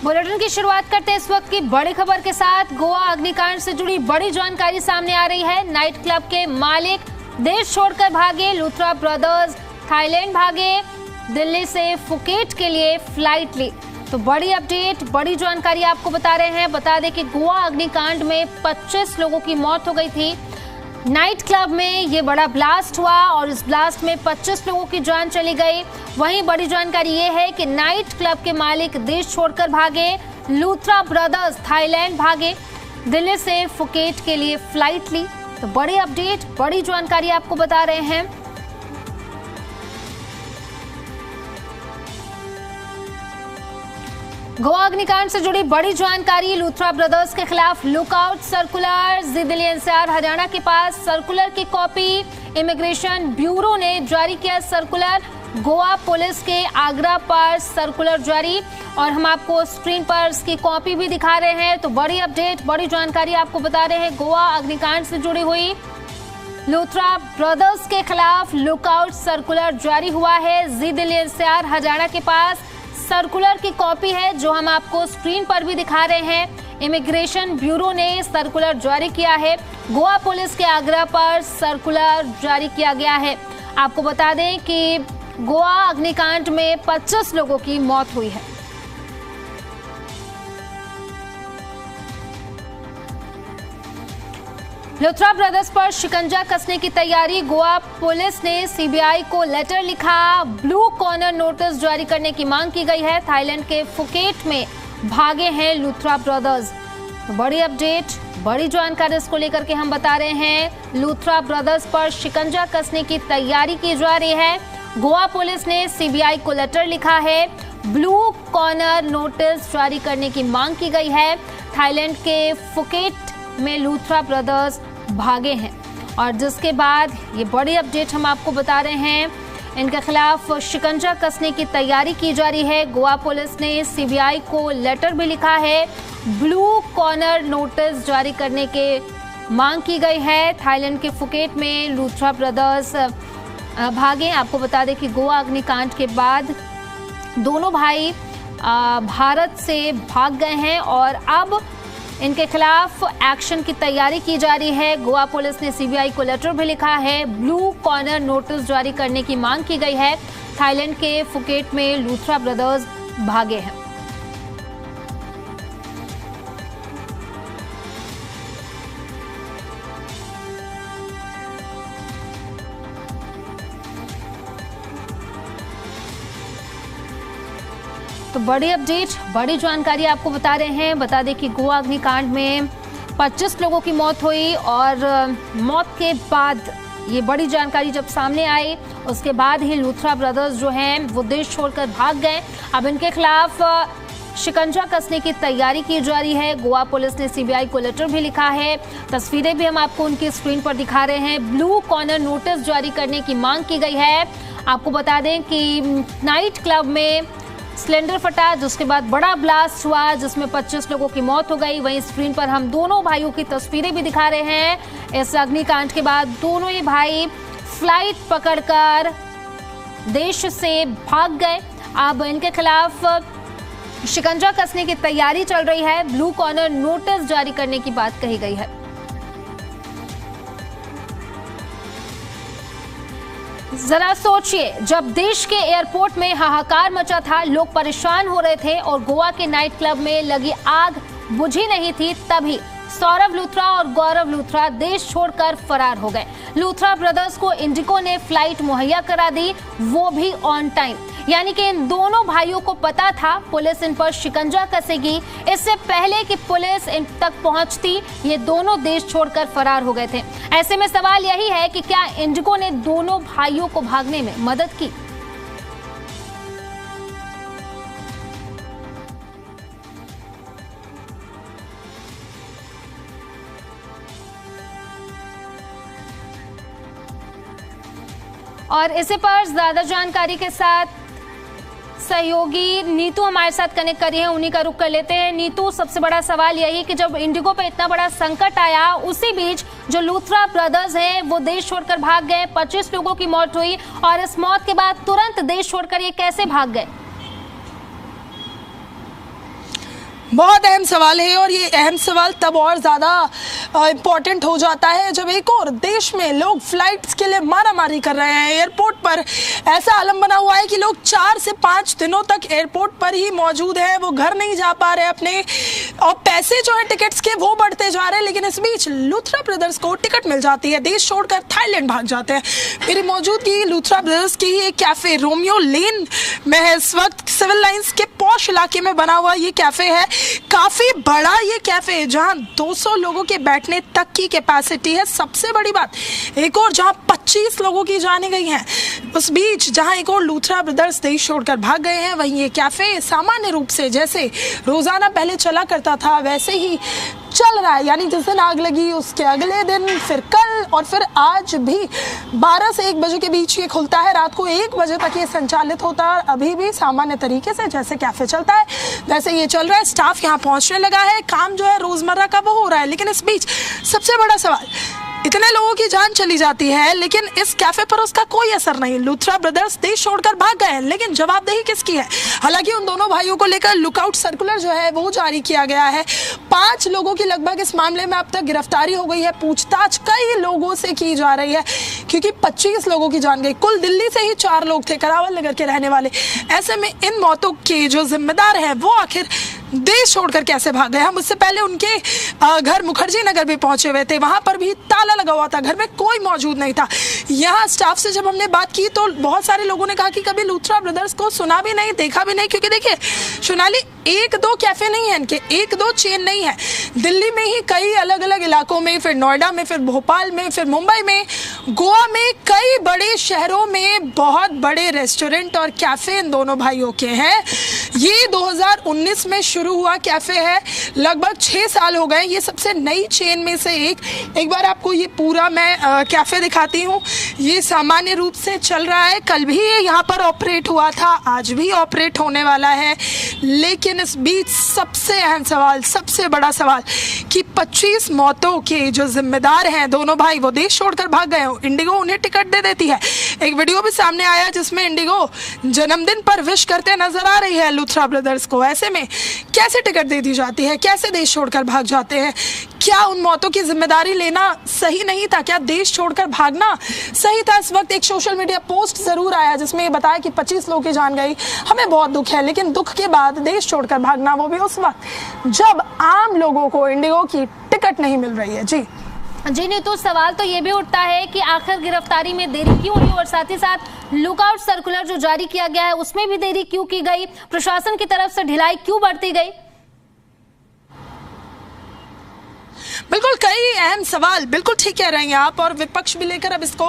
Bulletin की शुरुआत करते हैं इस वक्त की बड़ी खबर के साथ। गोवा अग्निकांड से जुड़ी बड़ी जानकारी सामने आ रही है। नाइट क्लब के मालिक देश छोड़कर भागे। लूथरा ब्रदर्स थाईलैंड भागे, दिल्ली से फुकेट के लिए फ्लाइट ली। तो बड़ी अपडेट, बड़ी जानकारी आपको बता रहे हैं। बता दें कि गोवा अग्निकांड में 25 लोगों की मौत हो गई थी। नाइट क्लब में ये बड़ा ब्लास्ट हुआ और इस ब्लास्ट में 25 लोगों की जान चली गई। वहीं बड़ी जानकारी ये है कि नाइट क्लब के मालिक देश छोड़कर भागे। लूथरा ब्रदर्स थाईलैंड भागे, दिल्ली से फुकेट के लिए फ्लाइट ली। तो बड़ी अपडेट, बड़ी जानकारी आपको बता रहे हैं। गोवा अग्निकांड से जुड़ी बड़ी जानकारी। लूथरा ब्रदर्स के खिलाफ lookout circular. Delhi NCR Haryana के पास सर्कुलर की कॉपी इमिग्रेशन ब्यूरो ने जारी किया। सर्कुलर गोवा पुलिस के आगरा पर सर्कुलर जारी और हम आपको स्क्रीन पर इसकी कॉपी भी दिखा रहे हैं। तो बड़ी अपडेट, बड़ी जानकारी आपको बता रहे हैं। गोवा अग्निकांड से जुड़ी हुई लूथरा ब्रदर्स के खिलाफ लुकआउट सर्कुलर जारी हुआ है। दिल्ली एनसीआर हरियाणा के पास सर्कुलर की कॉपी है जो हम आपको स्क्रीन पर भी दिखा रहे हैं। इमिग्रेशन ब्यूरो ने सर्कुलर जारी किया है। गोवा पुलिस के आग्रह पर सर्कुलर जारी किया गया है। आपको बता दें कि गोवा अग्निकांड में 25 लोगों की मौत हुई है। लूथरा ब्रदर्स पर शिकंजा कसने की तैयारी। गोवा पुलिस ने सीबीआई को लेटर लिखा। ब्लू कॉर्नर नोटिस जारी करने की मांग की गई है। थाईलैंड के फुकेट में भागे हैं लूथरा ब्रदर्स। तो बड़ी अपडेट, बड़ी जानकारी इसको लेकर के हम बता रहे हैं। लूथरा ब्रदर्स पर शिकंजा कसने की तैयारी की जा रही है। गोवा पुलिस ने सीबीआई को लेटर लिखा है। ब्लू कॉर्नर नोटिस जारी करने की मांग की गई है। थाईलैंड के फुकेट में लूथरा ब्रदर्स भागे हैं और जिसके बाद ये बड़ी अपडेट हम आपको बता रहे हैं। इनके खिलाफ शिकंजा कसने की तैयारी की जा रही है। गोवा पुलिस ने सीबीआई को लेटर भी लिखा है। ब्लू कॉर्नर नोटिस जारी करने के मांग की गई है। थाईलैंड के फुकेट में लूथरा ब्रदर्स भागे। आपको बता दें कि गोवा अग्निकांड के बाद दोनों भाई भारत से भाग गए हैं और अब इनके खिलाफ एक्शन की तैयारी की जा रही है। गोवा पुलिस ने सीबीआई को लेटर भी लिखा है। ब्लू कॉर्नर नोटिस जारी करने की मांग की गई है। थाईलैंड के फुकेट में लूथरा ब्रदर्स भागे हैं। तो बड़ी अपडेट, बड़ी जानकारी आपको बता रहे हैं। बता दें कि गोवा अग्निकांड में 25 लोगों की मौत हुई और मौत के बाद ये बड़ी जानकारी जब सामने आई उसके बाद ही लूथरा ब्रदर्स जो हैं वो देश छोड़कर भाग गए। अब इनके खिलाफ शिकंजा कसने की तैयारी की जा रही है। गोवा पुलिस ने सीबीआई को लेटर भी लिखा है। तस्वीरें भी हम आपको उनकी स्क्रीन पर दिखा रहे हैं। ब्लू कॉर्नर नोटिस जारी करने की मांग की गई है। आपको बता दें कि नाइट क्लब में सिलेंडर फटा जिसके बाद बड़ा ब्लास्ट हुआ जिसमें 25 लोगों की मौत हो गई। वहीं स्क्रीन पर हम दोनों भाइयों की तस्वीरें भी दिखा रहे हैं। इस अग्निकांड के बाद दोनों ही भाई फ्लाइट पकड़कर देश से भाग गए। अब इनके खिलाफ शिकंजा कसने की तैयारी चल रही है। ब्लू कॉर्नर नोटिस जारी करने की बात कही गई है। जरा सोचिए, जब देश के एयरपोर्ट में हाहाकार मचा था, लोग परेशान हो रहे थे और गोवा के नाइट क्लब में लगी आग बुझी नहीं थी, तभी सौरभ लूथरा और गौरव लूथरा देश छोड़कर फरार हो गए। लूथरा ब्रदर्स को इंडिगो ने फ्लाइट मुहैया करा दी, वो भी ऑन टाइम। यानी कि इन दोनों भाइयों को पता था पुलिस इन पर शिकंजा कसेगी। इससे पहले कि पुलिस इन तक पहुंचती ये दोनों देश छोड़कर फरार हो गए थे। ऐसे में सवाल यही है कि क्या इंडिगो ने दोनों भाइयों को भागने में मदद की? और इसी पर ज्यादा जानकारी के साथ सहयोगी नीतू हमारे साथ कनेक्ट करी है, उन्हीं का रुख कर लेते हैं। नीतू, सबसे बड़ा सवाल यही कि जब इंडिगो पे इतना बड़ा संकट आया उसी बीच जो लूथरा ब्रदर्स हैं वो देश छोड़कर भाग गए, 25 लोगों की मौत हुई और इस मौत के बाद तुरंत देश छोड़कर ये कैसे भाग गए? बहुत अहम सवाल है और ये अहम सवाल तब और ज़्यादा इम्पॉर्टेंट हो जाता है जब एक और देश में लोग फ्लाइट्स के लिए मारामारी कर रहे हैं। एयरपोर्ट पर ऐसा आलम बना हुआ है कि लोग 4 से 5 दिनों तक एयरपोर्ट पर ही मौजूद हैं, वो घर नहीं जा पा रहे अपने, और पैसे जो है टिकट्स के वो बढ़ते जा रहे हैं। लेकिन इस बीच लूथरा ब्रदर्स को टिकट मिल जाती है, देश छोड़कर थाईलैंड भाग जाते हैं। मेरी मौजूदगी लूथरा ब्रदर्स की ही एक कैफे रोमियो लेन में है इस वक्त। सिविल लाइंस के पॉश इलाके में बना हुआ ये कैफे है, काफी बड़ा ये कैफे है जहां 200 लोगों के बैठने तक की कैपेसिटी है। सबसे बड़ी बात एक और जहां 25 लोगों की जाने गई हैं। उस बीच जहां एक और लूथरा ब्रदर्स देश छोड़कर भाग गए हैं, वहीं ये कैफे सामान्य रूप से जैसे रोजाना पहले चला करता था वैसे ही चल रहा है। यानी जिस दिन आग लगी उसके अगले दिन, फिर कल और फिर आज भी 12 से 1 बजे के बीच ये खुलता है। रात को 1 बजे तक ये संचालित होता है। अभी भी सामान्य तरीके से जैसे कैफे चलता है वैसे ये चल रहा है। स्टाफ यहाँ पहुंचने लगा है, काम जो है रोजमर्रा का वो हो रहा है। लेकिन इस बीच सबसे बड़ा सवाल, इतने लोगों की जान चली जाती है लेकिन इस कैफे पर उसका कोई असर नहीं। लूथरा ब्रदर्स देश छोड़कर भाग गए हैं, लेकिन जवाबदेही किसकी है? हालांकि उन दोनों भाइयों को लेकर लुकआउट सर्कुलर जो है वो जारी किया गया है। 5 लोगों की लगभग इस मामले में अब तक गिरफ्तारी हो गई है। पूछताछ कई लोगों से की जा रही है क्योंकि 25 लोगों की जान गई। कुल दिल्ली से ही 4 लोग थे, करावल नगर के रहने वाले। ऐसे में इन मौतों के जो जिम्मेदार हैं वो आखिर देश छोड़कर कैसे भाग गए? हम उससे पहले उनके घर मुखर्जी नगर भी पहुंचे हुए थे, वहां पर भी ताला लगा हुआ था, घर में कोई मौजूद नहीं था। यहाँ स्टाफ से जब हमने बात की तो बहुत सारे लोगों ने कहा कि कभी लूथरा ब्रदर्स को सुना भी नहीं, देखा भी नहीं। क्योंकि देखिए सोनाली, 1-2 कैफे नहीं है इनके, 1-2 चेन नहीं है। दिल्ली में ही कई अलग अलग इलाकों में, फिर नोएडा में, फिर भोपाल में, फिर मुंबई में, गोवा में, कई बड़े शहरों में बहुत बड़े रेस्टोरेंट और कैफे इन दोनों भाइयों के हैं। ये 2019 में शुरू हुआ कैफे है, लगभग 6 साल हो गए। ये सबसे नई चेन में से एक बार आपको ये पूरा मैं कैफे दिखाती हूँ। ये सामान्य रूप से चल रहा है, कल भी ये यहाँ पर ऑपरेट हुआ था, आज भी ऑपरेट होने वाला है। लेकिन इस बीच सबसे अहम सवाल, सबसे बड़ा सवाल कि 25 मौतों के जो जिम्मेदार हैं दोनों भाई, वो देश छोड़कर भाग गए हो। इंडिगो उन्हें टिकट दे देती है। एक वीडियो भी सामने आया जिसमें इंडिगो जन्मदिन पर विश करते नजर आ रही है लूथरा ब्रदर्स को। ऐसे में कैसे टिकट दे दी जाती है, कैसे देश छोड़कर भाग जाते हैं? क्या उन मौतों की जिम्मेदारी लेना सही नहीं था? क्या देश छोड़कर भागना सही था? इस वक्त एक सोशल मीडिया पोस्ट जरूर आया जिसमें ये बताया कि 25 लोगों की जान गई, हमें बहुत दुख है। लेकिन दुख के बाद देश छोड़कर भागना, वो भी उस वक्त जब आम लोगों को इंडिगो की टिकट नहीं मिल रही है। जी नहीं, तो सवाल तो ये भी उठता है कि आखिर गिरफ्तारी में देरी क्यों हुई और साथ ही साथ लुकआउट सर्कुलर जो जारी किया गया है उसमें भी देरी क्यों की गई? प्रशासन की तरफ से ढिलाई क्यों बढ़ती गई? बिल्कुल कई अहम सवाल, बिल्कुल ठीक कह रहे हैं आप। और विपक्ष भी लेकर अब इसको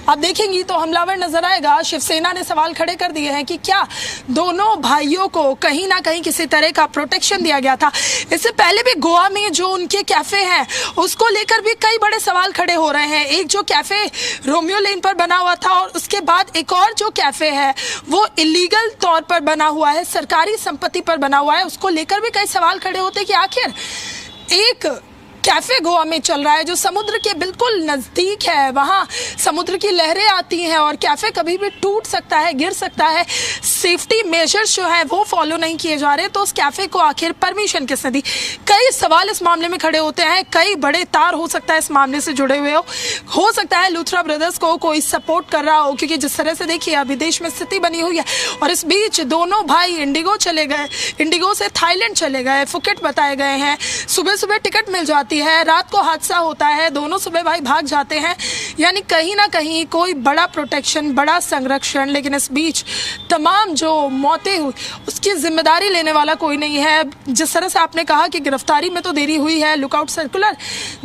आप देखेंगी तो हमलावर नजर आएगा। शिवसेना ने सवाल खड़े कर दिए हैं कि क्या दोनों भाइयों को कहीं ना कहीं किसी तरह का प्रोटेक्शन दिया गया था? इससे पहले भी गोवा में जो उनके कैफे हैं उसको लेकर भी कई बड़े सवाल खड़े हो रहे हैं। एक जो कैफे रोमियो लेन पर बना हुआ था और उसके बाद एक और जो कैफे है वो इलीगल तौर पर बना हुआ है, सरकारी संपत्ति पर बना हुआ है। उसको लेकर भी कई सवाल खड़े होते कि आखिर एक कैफे गोवा में चल रहा है जो समुद्र के बिल्कुल नजदीक है, वहां समुद्र की लहरें आती हैं और कैफे कभी भी टूट सकता है, गिर सकता है। सेफ्टी मेजर्स जो है वो फॉलो नहीं किए जा रहे, तो उस कैफे को आखिर परमिशन किसने दी? कई सवाल इस मामले में खड़े होते हैं। कई बड़े तार हो सकता है इस मामले से जुड़े हुए हो सकता है लूथरा ब्रदर्स को कोई सपोर्ट कर रहा हो, क्योंकि जिस तरह से देखिए अभी देश में स्थिति बनी हुई है। और इस बीच दोनों भाई इंडिगो चले गए, इंडिगो से थाईलैंड चले गए, फुकेट बताए गए हैं। सुबह सुबह टिकट मिल जाती है, रात को हादसा होता है, दोनों सुबह भाई भाग जाते हैं। यानी कहीं ना कहीं कोई बड़ा प्रोटेक्शन, बड़ा संरक्षण। लेकिन इस बीच तमाम जो मौतें हुई उसकी जिम्मेदारी लेने वाला कोई नहीं है। जिस तरह से आपने कहा कि गिरफ्तारी में तो देरी हुई है, लुकआउट सर्कुलर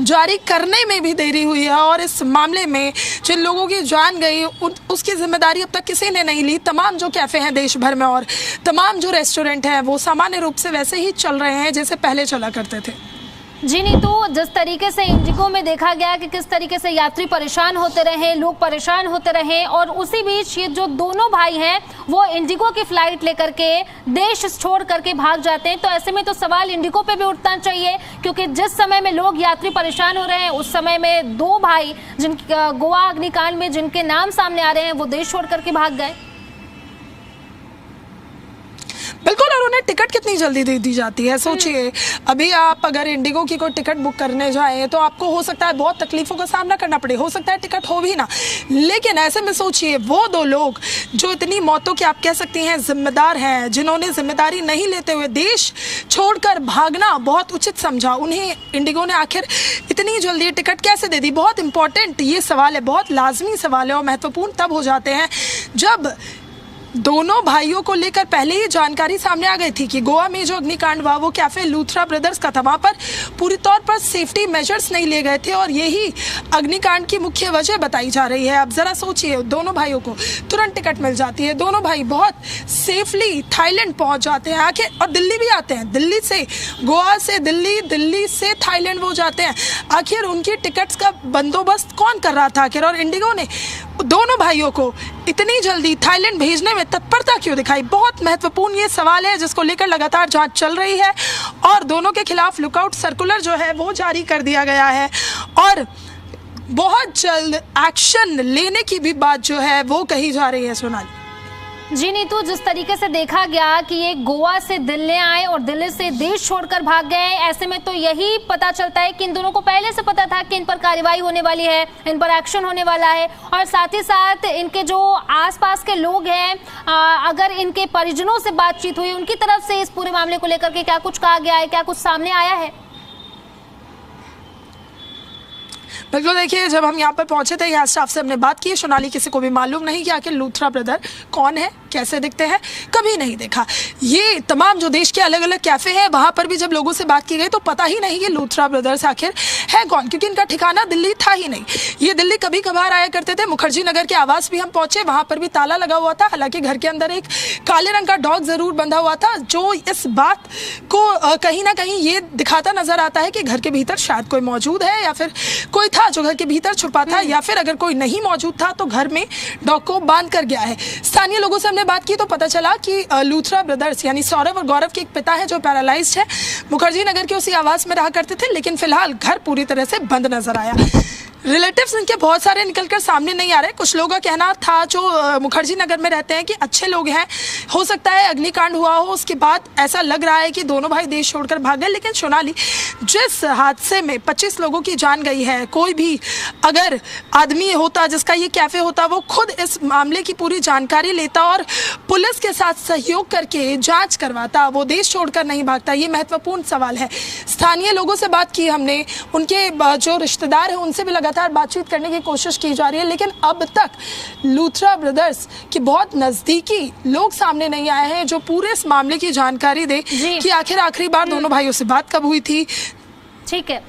जारी करने में भी देरी हुई है, और इस मामले में जिन लोगों की जान गई उसकी जिम्मेदारी अब तक किसी ने नहीं ली। तमाम जो कैफे हैं देश भर में और तमाम जो रेस्टोरेंट हैं वो सामान्य रूप से वैसे ही चल रहे हैं जैसे पहले चला करते थे। जी नहीं, तो जिस तरीके से इंडिगो में देखा गया कि किस तरीके से यात्री परेशान होते रहे, लोग परेशान होते रहे, और उसी बीच ये जो दोनों भाई हैं वो इंडिगो की फ्लाइट लेकर के देश छोड़ करके भाग जाते हैं। तो ऐसे में तो सवाल इंडिगो पे भी उठना चाहिए, क्योंकि जिस समय में लोग यात्री परेशान हो रहे हैं उस समय में 2 भाई जिन गोवा अग्निकांड में जिनके नाम सामने आ रहे हैं वो देश छोड़ करके भाग गए। बिल्कुल, और उन्हें टिकट कितनी जल्दी दे दी जाती है। सोचिए, अभी आप अगर इंडिगो की कोई टिकट बुक करने जाएं तो आपको हो सकता है बहुत तकलीफों का सामना करना पड़े, हो सकता है टिकट हो भी ना। लेकिन ऐसे में सोचिए, वो दो लोग जो इतनी मौतों की आप कह सकती हैं जिम्मेदार हैं, जिन्होंने जिम्मेदारी नहीं लेते हुए देश छोड़कर भागना बहुत उचित समझा, उन्हें इंडिगो ने आखिर इतनी जल्दी टिकट कैसे दे दी? बहुत इंपॉर्टेंट ये सवाल है, बहुत लाजमी सवाल है और महत्वपूर्ण तब हो जाते हैं जब दोनों भाइयों को लेकर पहले ही जानकारी सामने आ गई थी कि गोवा में जो अग्निकांड हुआ वो कैफे लूथरा ब्रदर्स का था। वहां पर पूरी तौर पर सेफ्टी मेजर्स नहीं लिए गए थे और यही अग्निकांड की मुख्य वजह बताई जा रही है। अब जरा सोचिए, दोनों भाइयों को तुरंत टिकट मिल जाती है, दोनों भाई बहुत सेफली थाईलैंड पहुंच जाते हैं आखिर, और दिल्ली भी आते हैं, दिल्ली से गोवा से दिल्ली, दिल्ली से थाईलैंड वो जाते हैं। आखिर उनकी टिकट्स का बंदोबस्त कौन कर रहा था आखिर, और इंडिगो ने दोनों भाइयों को इतनी जल्दी थाईलैंड भेजने में तत्परता क्यों दिखाई? बहुत महत्वपूर्ण ये सवाल है जिसको लेकर लगातार जांच चल रही है और दोनों के खिलाफ लुकआउट सर्कुलर जो है वो जारी कर दिया गया है और बहुत जल्द एक्शन लेने की भी बात जो है वो कही जा रही है। सोनाली जी नीतू, जिस तरीके से देखा गया कि ये गोवा से दिल्ली आए और दिल्ली से देश छोड़कर भाग गए, ऐसे में तो यही पता चलता है कि इन दोनों को पहले से पता था कि इन पर कार्रवाई होने वाली है, इन पर एक्शन होने वाला है और साथ ही साथ इनके जो आसपास के लोग हैं, अगर इनके परिजनों से बातचीत हुई, उनकी तरफ से इस पूरे मामले को लेकर के क्या कुछ कहा गया है, क्या कुछ सामने आया है? बिल्कुल, देखिए, जब हम यहाँ पर पहुंचे थे, यहाँ स्टाफ से हमने बात की, सोनाली किसी को भी मालूम नहीं कि आखिर लूथरा ब्रदर कौन है, कैसे दिखते हैं, कभी नहीं देखा। ये तमाम जो देश के अलग अलग कैफे हैं वहां पर भी जब लोगों से बात की गई तो पता ही नहीं ये लूथरा ब्रदर्स आखिर है कौन, क्योंकि इनका ठिकाना दिल्ली था ही नहीं। ये दिल्ली कभी कभार आया करते थे। मुखर्जी नगर के आवास भी हम पहुंचे, वहां पर भी ताला लगा हुआ था, हालांकि घर के अंदर एक काले रंग का डॉग जरूर बंधा हुआ था जो इस बात को कहीं ना कहीं ये दिखाता नजर आता है कि घर के भीतर शायद कोई मौजूद है या फिर कोई था जो घर के भीतर छुपा था, या फिर अगर कोई नहीं मौजूद था तो घर में डॉग को बांध कर गया है। स्थानीय लोगों से हमने बात की तो पता चला कि लूथरा ब्रदर्स यानी सौरभ और गौरव के एक पिता है जो पैरालाइज्ड है, मुखर्जी नगर के उसी आवास में रहा करते थे, लेकिन फिलहाल घर पूरी तरह से बंद नजर आया। रिलेटिव्स इनके बहुत सारे निकलकर सामने नहीं आ रहे। कुछ लोगों का कहना था जो मुखर्जी नगर में रहते हैं कि अच्छे लोग हैं, हो सकता है अग्निकांड हुआ हो उसके बाद ऐसा लग रहा है कि दोनों भाई देश छोड़कर भाग गए। लेकिन सोनाली, जिस हादसे में 25 लोगों की जान गई है, कोई भी अगर आदमी होता जिसका ये कैफे होता वो खुद इस मामले की पूरी जानकारी लेता और पुलिस के साथ सहयोग करके जांच करवाता, वो देश छोड़कर नहीं भागता। ये महत्वपूर्ण सवाल है। स्थानीय लोगों से बात की हमने, उनके जो रिश्तेदार हैं उनसे भी लगातार बातचीत करने की कोशिश की जा रही है, लेकिन अब तक लूथरा ब्रदर्स के बहुत नजदीकी लोग सामने नहीं आए हैं जो पूरे इस मामले की जानकारी दे कि आखिर आखिरी बार दोनों भाइयों से बात कब हुई थी। ठीक है।